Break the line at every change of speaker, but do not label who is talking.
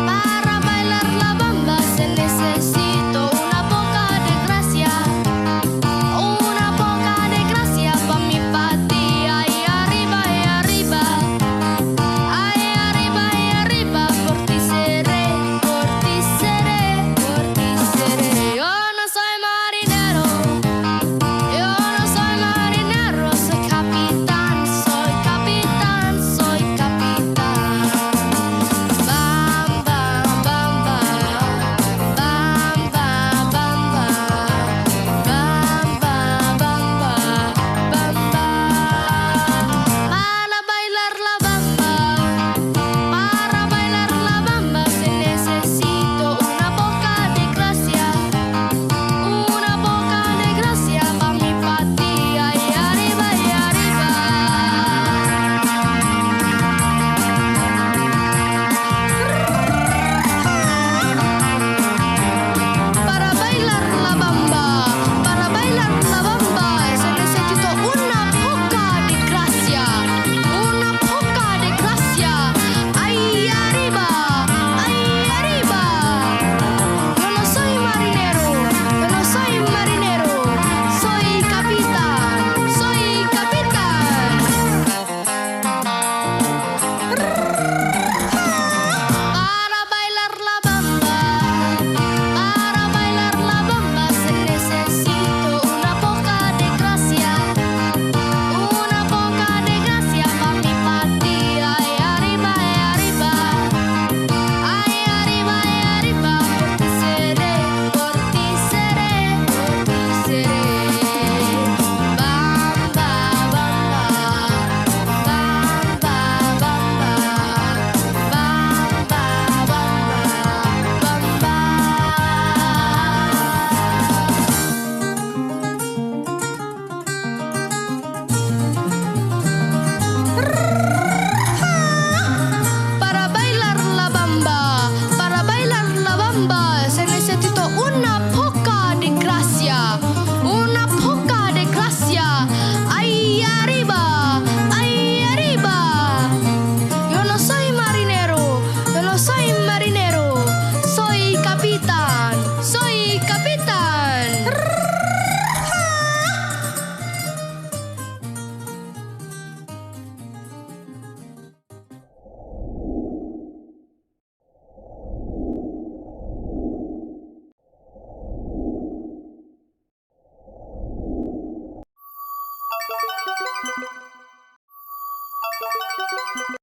Para bailar la bamba se necesito una poca de gracia, una poca de gracia pa' mi pati. Ahí arriba, ahí arriba, por ti seré, por ti seré, por ti seré. Yo no soy marinero, yo no soy marinero, soy capitán, soy capitán, soy capitán. Bam, bam, bam, bam, bam, bam, bam, bam, bam, bam, bam, bam, bam. Para bailar la bamba se necesito una poca de gracia, una poca de gracia pa' mi pati. Ahí arriba, ahí arriba. Para bailar la bamba se necesito una poca de gracia, una poca de gracia. Ahí arriba, ahí arriba. Yo no soy marinero, yo no soy marinero, soy capitán, soy capitán. Para bailar la bamba se necesito una poca de gracia, una poca de gracia pa' mi pati. Ahí arriba, ahí arriba, ahí arriba, ahí arriba, por ti seré, por ti seré, por ti seré. Bamba, bamba, bamba, bamba, para bailar la bamba se necesito una poca de gracia, una poca de gracia. Ahí arriba, ahí arriba. Yo no soy marinero, yo no soy marinero, soy capitán, soy capitán.